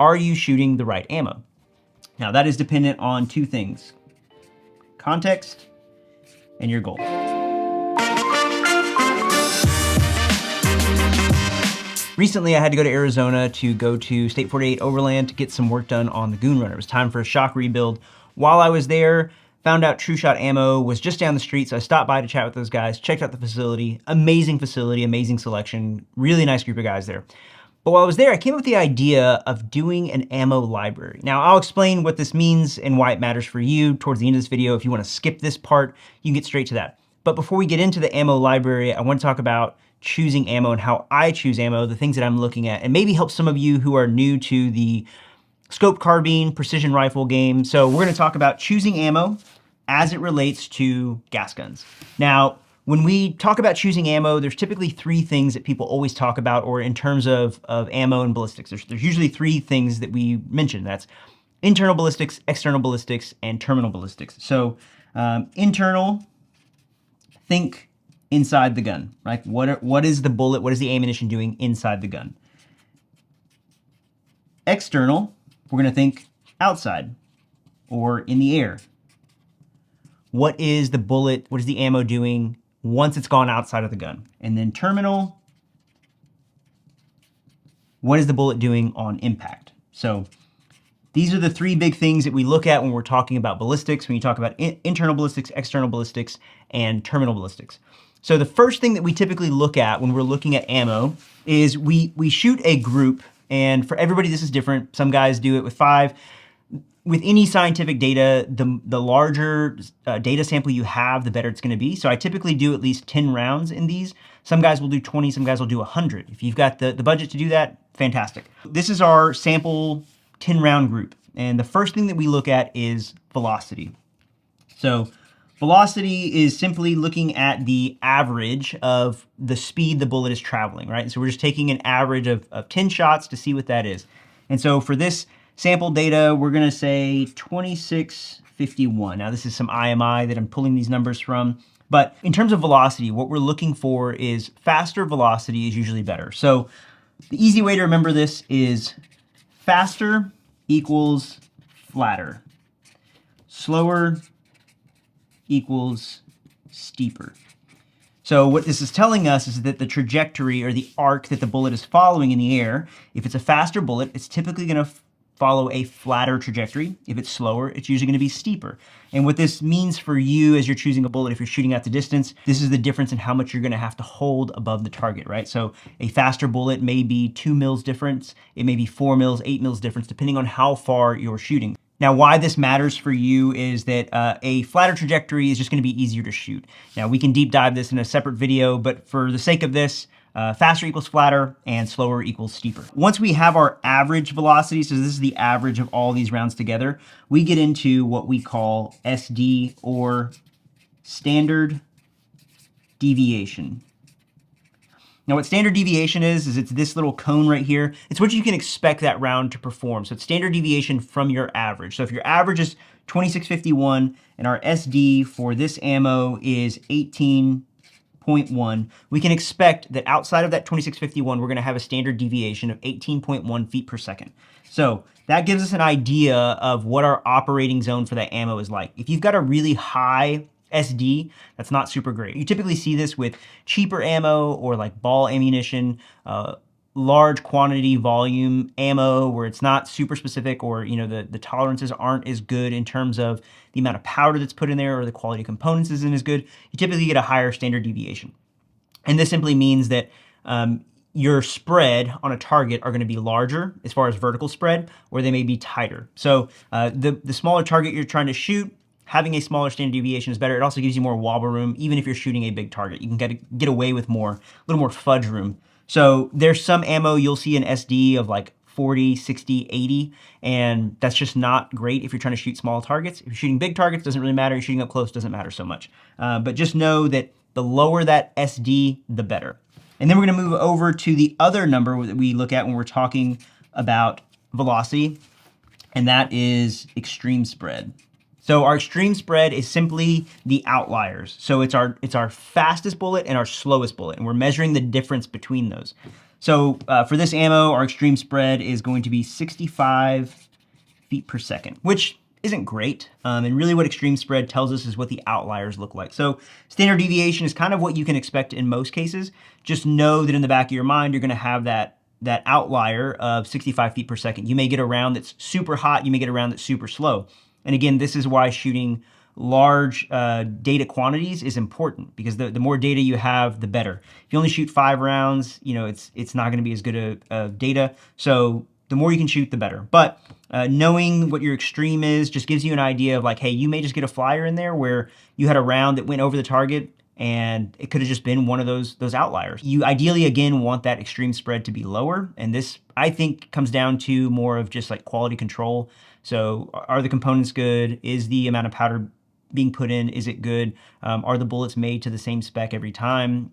are you shooting the right ammo? Now that is dependent on two things: context and your goal. Recently, I had to go to Arizona to go to State 48 Overland to get some work done on the Goon Runner. It was time for a shock rebuild. While I was there, found out True Shot Ammo was just down the street, so I stopped by to chat with those guys, checked out the facility, amazing selection, really nice group of guys there. But while I was there, I came up with the idea of doing an ammo library. Now, I'll explain what this means and why it matters for you towards the end of this video. If you want to skip this part, you can get straight to that. But before we get into the ammo library, I want to talk about choosing ammo and how I choose ammo, the things that I'm looking at, and maybe help some of you who are new to the scope carbine precision rifle game. So we're going to talk about choosing ammo as it relates to gas guns. Now, when we talk about choosing ammo, there's typically three things that people always talk about, or in terms of ammo and ballistics. There's usually three things that we mention. That's internal ballistics, external ballistics, and terminal ballistics. So internal, think inside the gun, right? What is the bullet, what is the ammunition doing inside the gun? External, we're gonna think outside or in the air. What is the bullet, what is the ammo doing once it's gone outside of the gun? And then terminal, what is the bullet doing on impact? So these are the three big things that we look at when we're talking about ballistics, when you talk about internal ballistics, external ballistics, and terminal ballistics. So the first thing that we typically look at when we're looking at ammo is we shoot a group, and for everybody this is different. Some guys do it with 5. With any scientific data, the larger data sample you have, the better it's going to be. So I typically do at least 10 rounds in these. Some guys will do 20, some guys will do 100. If you've got the budget to do that, fantastic. This is our sample 10-round group. And the first thing that we look at is velocity. So velocity is simply looking at the average of the speed the bullet is traveling, right? So we're just taking an average of 10 shots to see what that is. And so for this sample data, we're gonna say 2651. Now this is some IMI that I'm pulling these numbers from. But in terms of velocity, what we're looking for is faster velocity is usually better. So the easy way to remember this is faster equals flatter. Slower equals steeper. So what this is telling us is that the trajectory or the arc that the bullet is following in the air, if it's a faster bullet, it's typically going to follow a flatter trajectory. If it's slower, it's usually going to be steeper. And what this means for you as you're choosing a bullet, if you're shooting at the distance, this is the difference in how much you're going to have to hold above the target, right? So a faster bullet may be 2 mils difference. It may be 4 mils, 8 mils difference, depending on how far you're shooting. Now, why this matters for you is that a flatter trajectory is just going to be easier to shoot. Now, we can deep dive this in a separate video, but for the sake of this, faster equals flatter and slower equals steeper. Once we have our average velocity, so this is the average of all these rounds together, we get into what we call SD, or standard deviation. Now what standard deviation is it's this little cone right here. It's what you can expect that round to perform. So it's standard deviation from your average. So if your average is 2651 and our SD for this ammo is 18.1, we can expect that outside of that 2651, we're gonna have a standard deviation of 18.1 feet per second. So that gives us an idea of what our operating zone for that ammo is like. If you've got a really high SD, that's not super great. You typically see this with cheaper ammo or like ball ammunition, large quantity volume ammo where it's not super specific, or the tolerances aren't as good in terms of the amount of powder that's put in there, or the quality of components isn't as good. You typically get a higher standard deviation. And this simply means that your spread on a target are going to be larger as far as vertical spread, or they may be tighter. So the smaller target you're trying to shoot, having a smaller standard deviation is better. It also gives you more wobble room, even if you're shooting a big target. You can get away with a little more fudge room. So there's some ammo you'll see an SD of like 40, 60, 80, and that's just not great if you're trying to shoot small targets. If you're shooting big targets, doesn't really matter. You're shooting up close, doesn't matter so much. But just know that the lower that SD, the better. And then we're gonna move over to the other number that we look at when we're talking about velocity, and that is extreme spread. So our extreme spread is simply the outliers. So it's our fastest bullet and our slowest bullet, and we're measuring the difference between those. So for this ammo, our extreme spread is going to be 65 feet per second, which isn't great. And really what extreme spread tells us is what the outliers look like. So standard deviation is kind of what you can expect in most cases. Just know that in the back of your mind, you're going to have that outlier of 65 feet per second. You may get a round that's super hot. You may get a round that's super slow. And again, this is why shooting large data quantities is important, because the more data you have, the better. If you only shoot 5 rounds, you know, it's not going to be as good of data. So the more you can shoot, the better. But knowing what your extreme is just gives you an idea of like, hey, you may just get a flyer in there where you had a round that went over the target and it could have just been one of those outliers. You ideally, again, want that extreme spread to be lower. And this, I think, comes down to more of just like quality control. So are the components good? Is the amount of powder being put in, is it good? Are the bullets made to the same spec every time?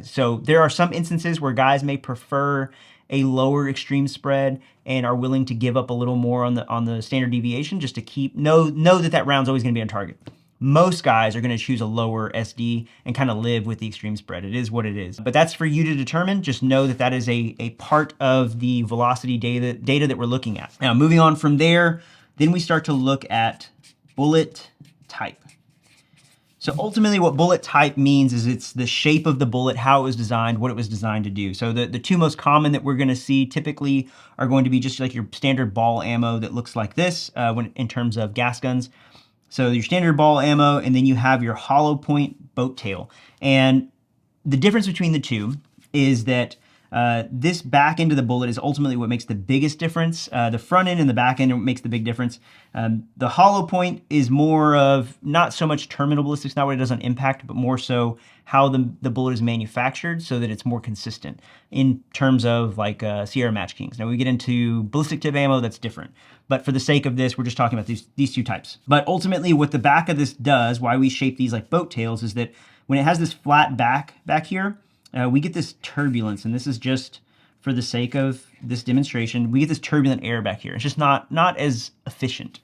So there are some instances where guys may prefer a lower extreme spread and are willing to give up a little more on the standard deviation just to know that round's always going to be on target. Most guys are going to choose a lower SD and kind of live with the extreme spread. It is what it is. But that's for you to determine. Just know that that is a part of the velocity data that we're looking at. Now, moving on from there, then we start to look at bullet type. So ultimately what bullet type means is it's the shape of the bullet, how it was designed, what it was designed to do. So the two most common that we're going to see typically are going to be just like your standard ball ammo that looks like this in terms of gas guns. So your standard ball ammo, and then you have your hollow point boat tail. And the difference between the two is that this back end of the bullet is ultimately what makes the biggest difference. The front end and the back end makes the big difference. The hollow point is more of not so much terminal ballistics, not what it does on impact, but more so how the bullet is manufactured so that it's more consistent in terms of like Sierra Match Kings. Now we get into ballistic tip ammo, that's different. But for the sake of this, we're just talking about these two types. But ultimately what the back of this does, why we shape these like boat tails, is that when it has this flat back here, we get this turbulence, and this is just for the sake of this demonstration. We get this turbulent air back here. It's just not as efficient.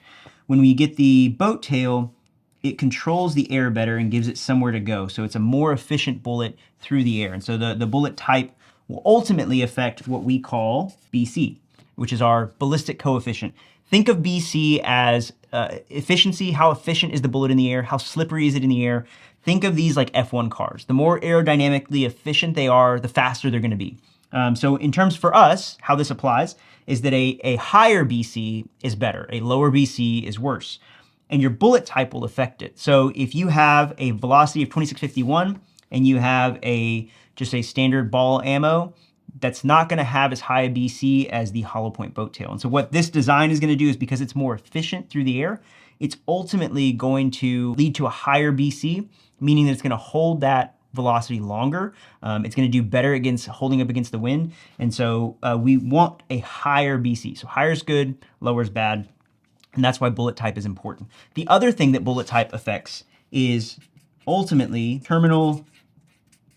When we get the boat tail, it controls the air better and gives it somewhere to go. So it's a more efficient bullet through the air. And so the bullet type will ultimately affect what we call BC, which is our ballistic coefficient. Think of BC as efficiency. How efficient is the bullet in the air? How slippery is it in the air? Think of these like F1 cars. The more aerodynamically efficient they are, the faster they're going to be. So in terms for us, how this applies is that a higher BC is better. A lower BC is worse. And your bullet type will affect it. So if you have a velocity of 2651 and you have just a standard ball ammo, that's not going to have as high a BC as the hollow point boat tail. And so what this design is going to do is, because it's more efficient through the air, it's ultimately going to lead to a higher BC, meaning that it's going to hold that velocity longer. It's going to do better against holding up against the wind. And so we want a higher BC. So higher is good, lower is bad. And that's why bullet type is important. The other thing that bullet type affects is ultimately terminal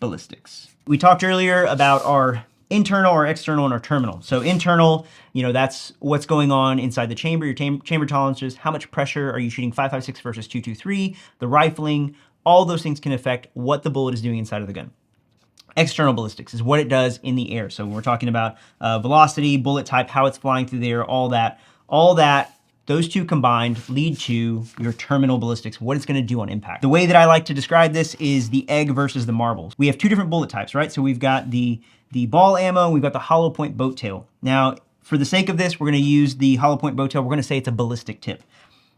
ballistics. We talked earlier about our internal, our external, and our terminal. So internal, that's what's going on inside the chamber, your chamber tolerances, how much pressure are you shooting 5.56 versus 2.23, the rifling, all those things can affect what the bullet is doing inside of the gun. External ballistics is what it does in the air. So we're talking about velocity, bullet type, how it's flying through the air, all that, those two combined lead to your terminal ballistics, what it's going to do on impact. The way that I like to describe this is the egg versus the marbles. We have two different bullet types, right? So we've got the ball ammo, we've got the hollow point boat tail. Now, for the sake of this, we're going to use the hollow point boat tail. We're going to say it's a ballistic tip.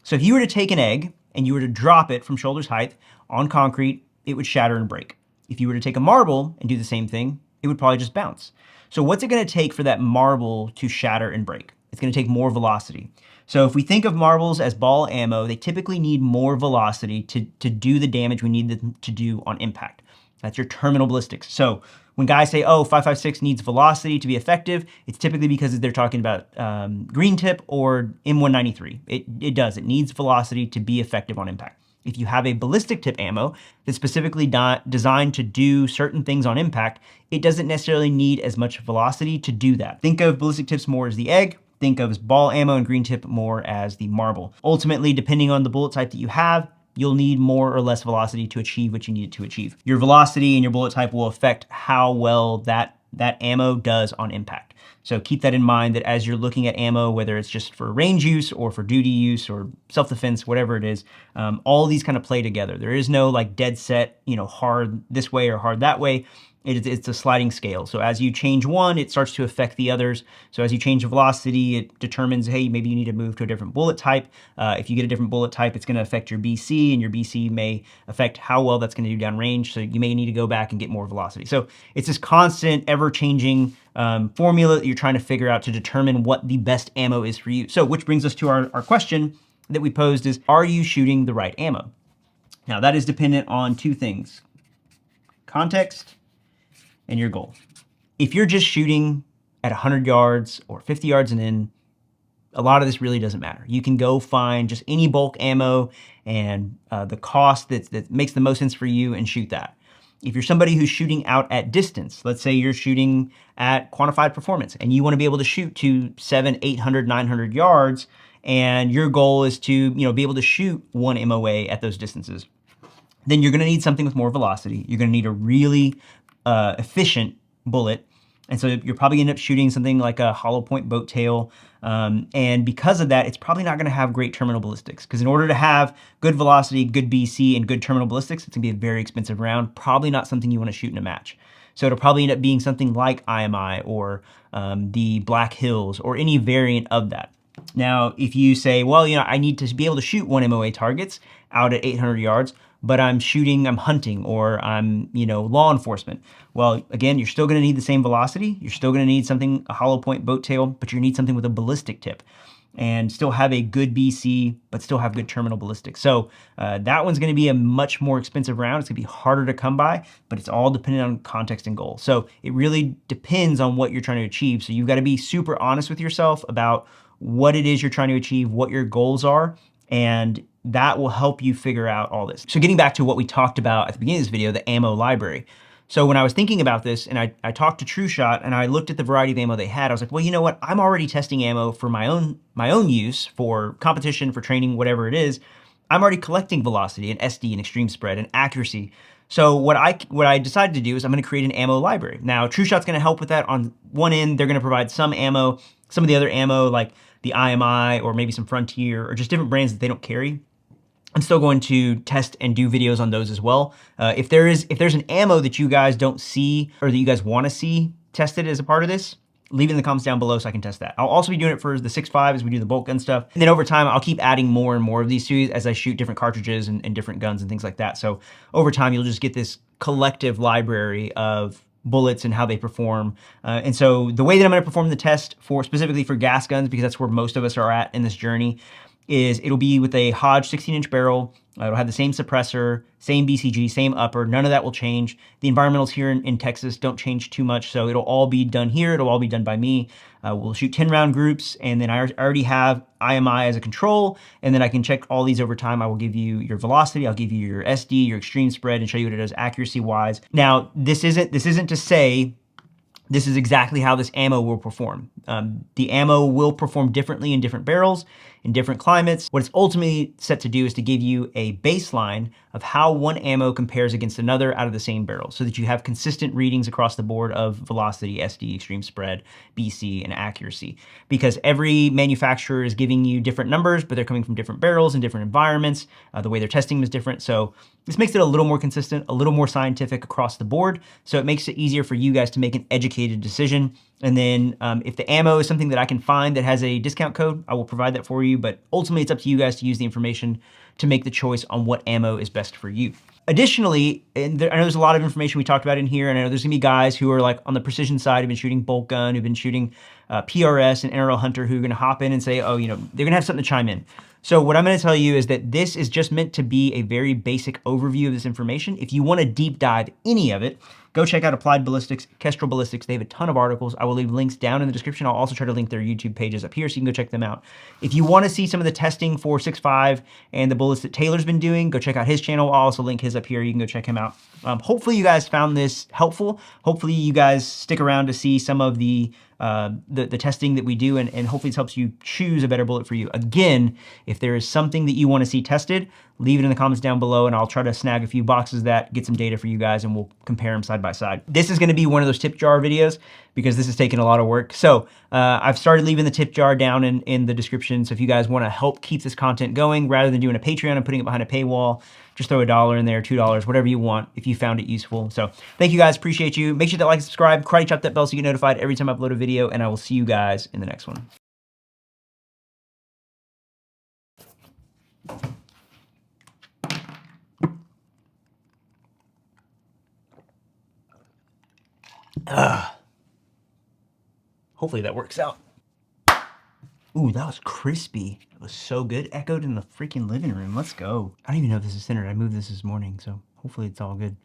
So if you were to take an egg and you were to drop it from shoulder's height on concrete, it would shatter and break. If you were to take a marble and do the same thing, it would probably just bounce. So what's it going to take for that marble to shatter and break? It's going to take more velocity. So if we think of marbles as ball ammo, they typically need more velocity to do the damage we need them to do on impact. That's your terminal ballistics. So when guys say, oh, 5.56 needs velocity to be effective, it's typically because they're talking about green tip or M193. It does. It needs velocity to be effective on impact. If you have a ballistic tip ammo that's specifically designed to do certain things on impact, it doesn't necessarily need as much velocity to do that. Think of ballistic tips more as the egg. Think of ball ammo and green tip more as the marble. Ultimately, depending on the bullet type that you have, you'll need more or less velocity to achieve what you need to achieve. Your velocity and your bullet type will affect how well that that ammo does on impact. So keep that in mind, that as you're looking at ammo, whether it's just for range use or for duty use or self-defense, whatever it is, all these kind of play together. There is no like dead set, hard this way or hard that way. It's a sliding scale. So as you change one, it starts to affect the others. So as you change the velocity, it determines, hey, maybe you need to move to a different bullet type. If you get a different bullet type, it's going to affect your BC, and your BC may affect how well that's going to do downrange. So you may need to go back and get more velocity. So it's this constant, ever-changing formula that you're trying to figure out to determine what the best ammo is for you. So which brings us to our question that we posed is, are you shooting the right ammo? Now that is dependent on two things: context and your goal. If you're just shooting at 100 yards or 50 yards and in, a lot of this really doesn't matter. You can go find just any bulk ammo and the cost that makes the most sense for you and shoot that. If you're somebody who's shooting out at distance, let's say you're shooting at quantified performance and you want to be able to shoot to 700, 800, 900 yards, and your goal is to be able to shoot one MOA at those distances, then you're going to need something with more velocity. You're going to need a really efficient bullet. And so you're probably gonna end up shooting something like a hollow point boat tail. And because of that, it's probably not gonna have great terminal ballistics, because in order to have good velocity, good BC, and good terminal ballistics, it's gonna be a very expensive round, probably not something you wanna shoot in a match. So it'll probably end up being something like IMI or the Black Hills or any variant of that. Now, if you say, well, I need to be able to shoot one MOA targets out at 800 yards, but I'm hunting, or I'm, law enforcement. Well, again, you're still gonna need the same velocity. You're still gonna need something, a hollow point boat tail, but you need something with a ballistic tip and still have a good BC, but still have good terminal ballistics. So that one's gonna be a much more expensive round. It's gonna be harder to come by, but it's all dependent on context and goal. So it really depends on what you're trying to achieve. So you've gotta be super honest with yourself about what it is you're trying to achieve, what your goals are, and that will help you figure out all this. So getting back to what we talked about at the beginning of this video, the ammo library. So when I was thinking about this and I talked to True Shot and I looked at the variety of ammo they had, I was like, well, you know what? I'm already testing ammo for my own use, for competition, for training, whatever it is. I'm already collecting velocity and SD and extreme spread and accuracy. So what I decided to do is I'm going to create an ammo library. Now, True Shot's going to help with that. On one end, they're going to provide some ammo, some of the other ammo like the IMI or maybe some Frontier or just different brands that they don't carry. I'm still going to test and do videos on those as well. If there's an ammo that you guys don't see or that you guys want to see tested as a part of this, leave it in the comments down below so I can test that. I'll also be doing it for the 6.5 as we do the bolt gun stuff. And then over time, I'll keep adding more and more of these series as I shoot different cartridges and different guns and things like that. So over time, you'll just get this collective library of bullets and how they perform. And so the way that I'm going to perform the test specifically for gas guns, because that's where most of us are at in this journey, is it'll be with a Hodge 16-inch barrel. It'll have the same suppressor, same BCG, same upper. None of that will change. The environmentals here in Texas don't change too much, so it'll all be done here. It'll all be done by me. We'll shoot 10-round groups, and then I already have IMI as a control, and then I can check all these over time. I will give you your velocity, I'll give you your SD, your extreme spread, and show you what it does accuracy-wise. Now, this isn't to say this is exactly how this ammo will perform. The ammo will perform differently in different barrels, in different climates. What it's ultimately set to do is to give you a baseline of how one ammo compares against another out of the same barrel, so that you have consistent readings across the board of velocity, SD, extreme spread, BC, and accuracy. Because every manufacturer is giving you different numbers, but they're coming from different barrels and different environments. The way they're testing them is different. So this makes it a little more consistent, a little more scientific across the board. So it makes it easier for you guys to make an educated decision. And then if the ammo is something that I can find that has a discount code, I will provide that for you. But ultimately, it's up to you guys to use the information to make the choice on what ammo is best for you. Additionally, I know there's a lot of information we talked about in here, and I know there's gonna be guys who are like on the precision side, who've been shooting bolt gun, who've been shooting PRS and NRL Hunter, who are gonna hop in and say, oh, they're gonna have something to chime in. So what I'm gonna tell you is that this is just meant to be a very basic overview of this information. If you wanna deep dive any of it, go check out Applied Ballistics, Kestrel Ballistics. They have a ton of articles. I will leave links down in the description. I'll also try to link their YouTube pages up here so you can go check them out. If you want to see some of the testing for 6.5 and the bullets that Taylor's been doing, go check out his channel. I'll also link his up here. You can go check him out. Hopefully you guys found this helpful. Hopefully you guys stick around to see some of the the testing that we do, and hopefully this helps you choose a better bullet for you. Again, if there is something that you want to see tested, leave it in the comments down below, and I'll try to snag a few boxes of that, get some data for you guys, and we'll compare them side by side. This is going to be one of those tip jar videos because this is taking a lot of work. So I've started leaving the tip jar down in the description. So if you guys want to help keep this content going, rather than doing a Patreon and putting it behind a paywall, just throw $1 in there, $2, whatever you want, if you found it useful. So thank you guys, appreciate you. Make sure to like and subscribe, karate chop that bell so you get notified every time I upload a video, and I will see you guys in the next one. Hopefully that works out. Ooh, that was crispy. It was so good. Echoed in the freaking living room. Let's go. I don't even know if this is centered. I moved this morning, so hopefully it's all good.